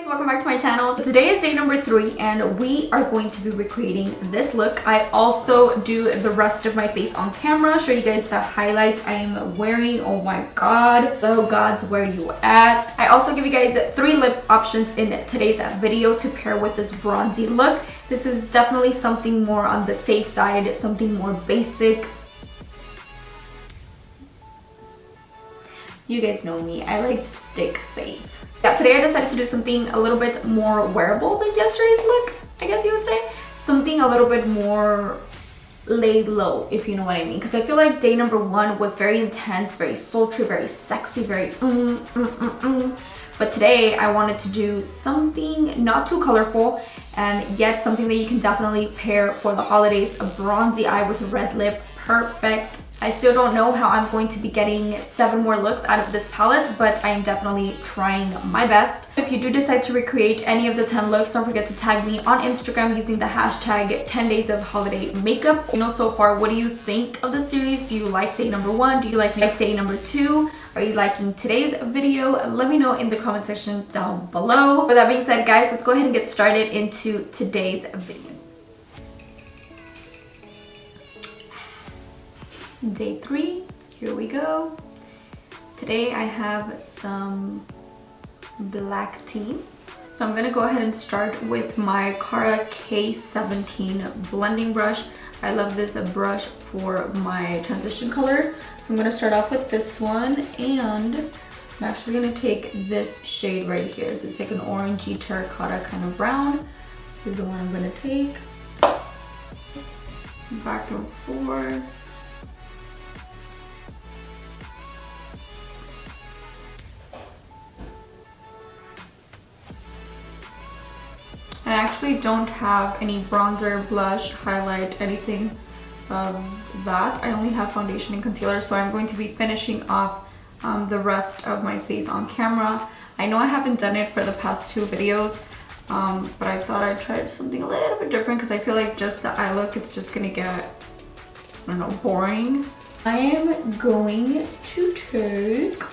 welcome back to my channel. Today is day number 3 and we are going to be recreating this look. I also do the rest of my face on camera, show you guys the highlights I am wearing. Oh my god, oh gods, where you at? I also give you guys 3 lip options in today's video to pair with this bronzy look. This is definitely something more on the safe side, something more basic. You guys know me, I like to stick safe. Yeah, today I decided to do something a little bit more wearable than yesterday's look, I guess you would say. Something a little bit more laid low, if you know what I mean. Because I feel like day number 1 was very intense, very sultry, very sexy, very But today I wanted to do something not too colorful and yet something that you can definitely pair for the holidays. A bronzy eye with a red lip, perfect. I still don't know how I'm going to be getting 7 more looks out of this palette, but I am definitely trying my best. If you do decide to recreate any of the 10 looks, don't forget to tag me on Instagram using the hashtag 10 days of holiday makeup. You know, so far, what do you think of the series? Do you like day number 1? Do you like day number 2? Are you liking today's video? Let me know in the comment section down below. With that being said, guys, let's go ahead and get started into today's video. Day 3, here we go. Today I have some black tea. So I'm gonna go ahead and start with my Cara K17 blending brush. I love this brush for my transition color. So I'm gonna start off with this one, and I'm actually gonna take this shade right here. So it's like an orangey terracotta kind of brown. This is the one I'm gonna take. Back and forth. I actually don't have any bronzer, blush, highlight, anything of that. I only have foundation and concealer, so I'm going to be finishing off the rest of my face on camera. I know I haven't done it for the past 2 videos, but I thought I'd try something a little bit different because I feel like just the eye look, it's just gonna get, I don't know, boring. I am going to take,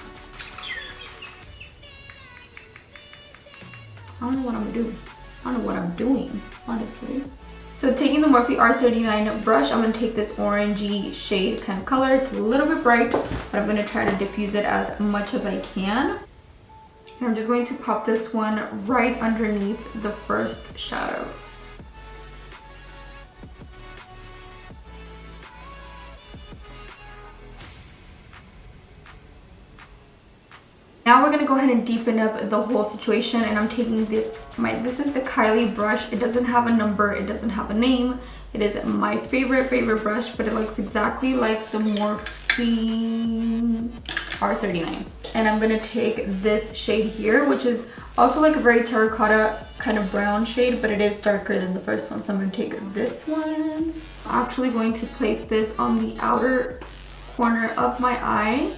I don't know what I'm gonna do. I don't know what I'm doing, honestly. So taking the Morphe R39 brush, I'm gonna take this orangey shade kind of color. It's a little bit bright, but I'm gonna try to diffuse it as much as I can. And I'm just going to pop this one right underneath the first shadow. Now we're gonna go ahead and deepen up the whole situation, and I'm taking this is the Kylie brush. It doesn't have a number, it doesn't have a name. It is my favorite brush, but it looks exactly like the Morphe R39. And I'm gonna take this shade here, which is also like a very terracotta kind of brown shade, but it is darker than the first one. So I'm gonna take this one. I'm actually going to place this on the outer corner of my eye.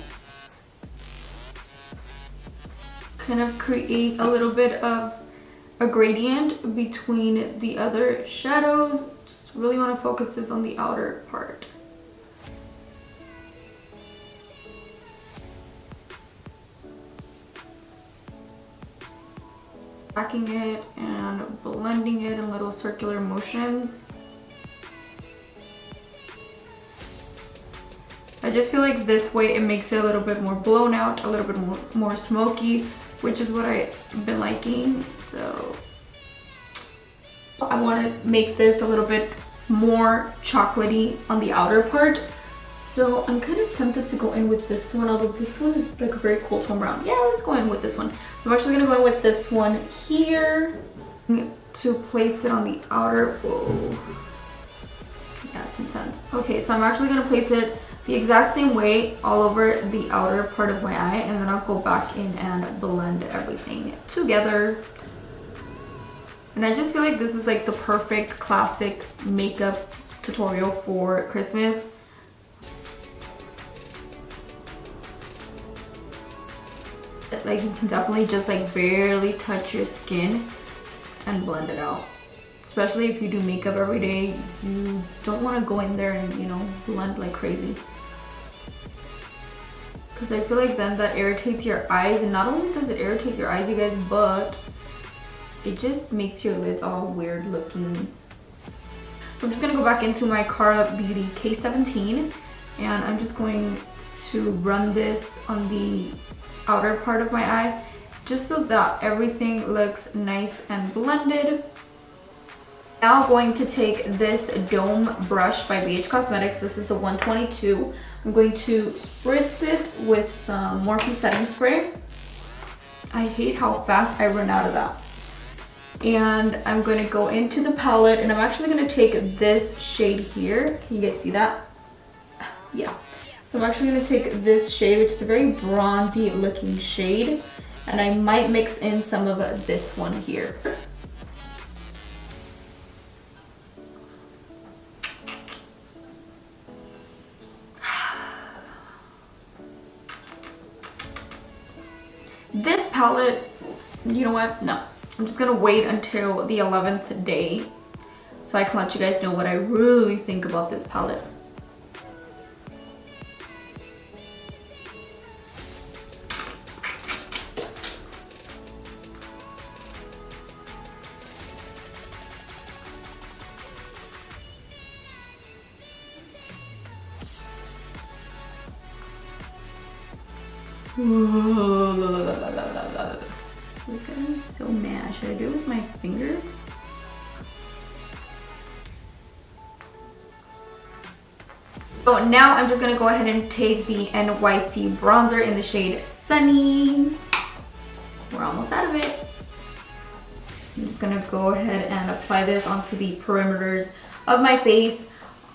Kind of create a little bit of a gradient between the other shadows. Just really want to focus this on the outer part. Packing it and blending it in little circular motions. I just feel like this way it makes it a little bit more blown out, a little bit more smoky, which is what I've been liking. So I want to make this a little bit more chocolatey on the outer part. So I'm kind of tempted to go in with this one, although this one is like a very cool tone brown. Yeah, let's go in with this one. So I'm actually going to go in with this one here to place it on the outer. Whoa. Yeah, it's intense. Okay, so I'm actually going to place it the exact same way all over the outer part of my eye, and then I'll go back in and blend everything together. And I just feel like this is like the perfect classic makeup tutorial for Christmas. Like you can definitely just like barely touch your skin and blend it out. Especially if you do makeup every day, you don't want to go in there and, you know, blend like crazy. Because I feel like then that irritates your eyes, and not only does it irritate your eyes, you guys, but it just makes your lids all weird looking. So I'm just gonna go back into my Cara Beauty K17 and I'm just going to run this on the outer part of my eye just so that everything looks nice and blended. Now going to take this Dome brush by BH Cosmetics. This is the 122. I'm going to spritz it with some Morphe setting spray. I hate how fast I run out of that. And I'm going to go into the palette and I'm actually going to take this shade here. Can you guys see that? Yeah. So I'm actually going to take this shade, which is a very bronzy looking shade. And I might mix in some of this one here. This palette, you know what? No. I'm just gonna wait until the 11th day so I can let you guys know what I really think about this palette. This guy is so mad. Should I do it with my finger? So now I'm just gonna go ahead and take the NYC bronzer in the shade Sunny. We're almost out of it. I'm just gonna go ahead and apply this onto the perimeters of my face,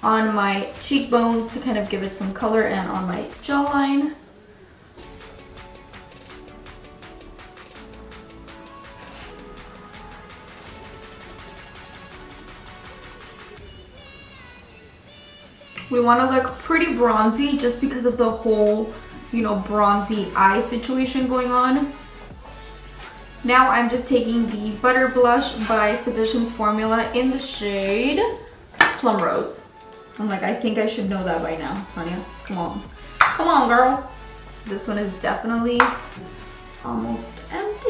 on my cheekbones to kind of give it some color, and on my jawline. We want to look pretty bronzy just because of the whole, you know, bronzy eye situation going on. Now I'm just taking the Butter Blush by Physicians Formula in the shade Plum Rose. I'm like, I think I should know that by now, Tanya. Come on. Come on, girl. This one is definitely almost empty.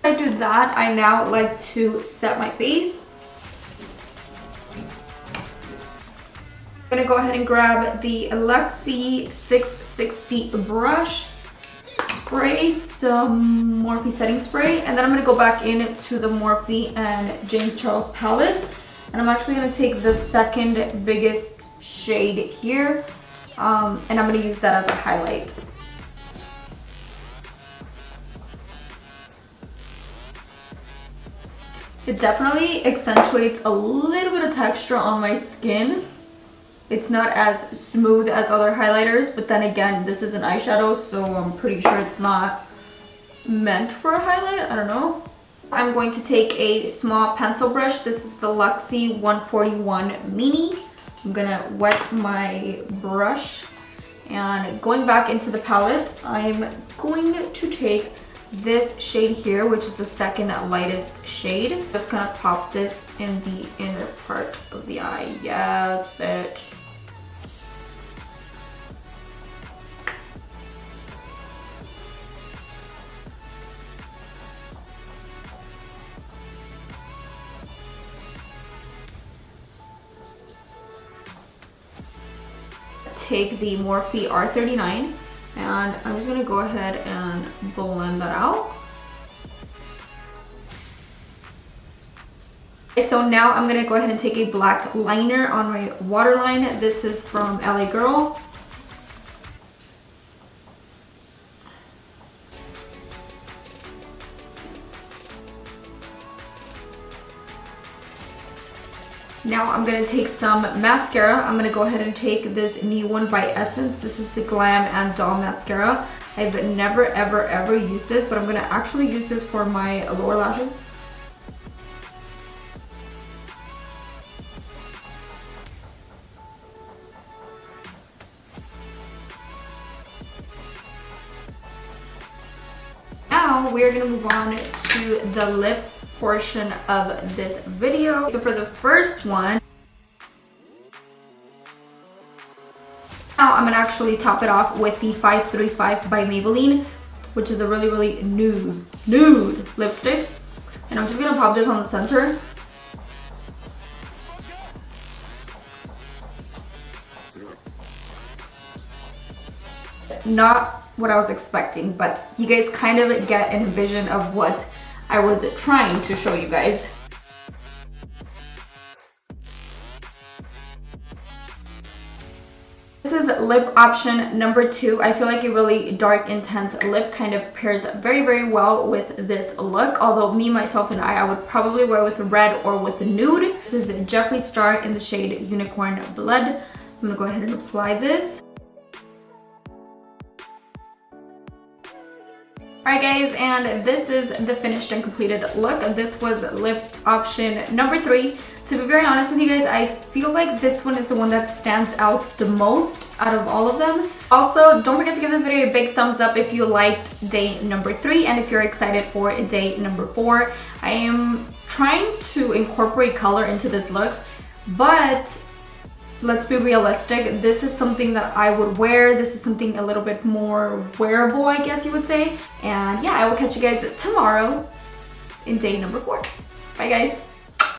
I do that. I now like to set my face. I'm gonna go ahead and grab the Luxie 660 brush, spray some Morphe setting spray, and then I'm gonna go back into the Morphe and James Charles palette, and I'm actually gonna take the second biggest shade here, and I'm gonna use that as a highlight. It definitely accentuates a little bit of texture on my skin. It's not as smooth as other highlighters, but then again, this is an eyeshadow, so I'm pretty sure it's not meant for a highlight. I don't know. I'm going to take a small pencil brush. This is the Luxie 141 Mini. I'm gonna wet my brush, and going back into the palette, I'm going to take this shade here, which is the second lightest shade. Just gonna pop this in the inner part of the eye. Yes, bitch. Take the Morphe R39 and I'm just gonna go ahead and blend that out. Okay, so now I'm gonna go ahead and take a black liner on my waterline. This is from LA Girl. Now I'm going to take some mascara. I'm going to go ahead and take this new one by Essence. This is the Glam and Doll Mascara. I've never ever used this, but I'm going to actually use this for my lower lashes. Now we're going to move on to the lip portion of this video. So for the first one, now I'm gonna actually top it off with the 535 by Maybelline. which is a really nude lipstick. And I'm just gonna pop this on the center. Not what I was expecting, but you guys kind of get a vision of what I was trying to show you guys. This is lip option number 2. I feel like a really dark, intense lip kind of pairs very well with this look. Although me, myself, and I would probably wear with red or with nude. This is Jeffree Star in the shade Unicorn Blood. I'm gonna go ahead and apply this. Alright guys, and this is the finished and completed look. This was lip option number 3. To be very honest with you guys, I feel like this one is the one that stands out the most out of all of them. Also, don't forget to give this video a big thumbs up if you liked day number 3 and if you're excited for day number 4. I am trying to incorporate color into this looks, but let's be realistic. This is something that I would wear. This is something a little bit more wearable, I guess you would say. And yeah, I will catch you guys tomorrow in day number 4. Bye guys.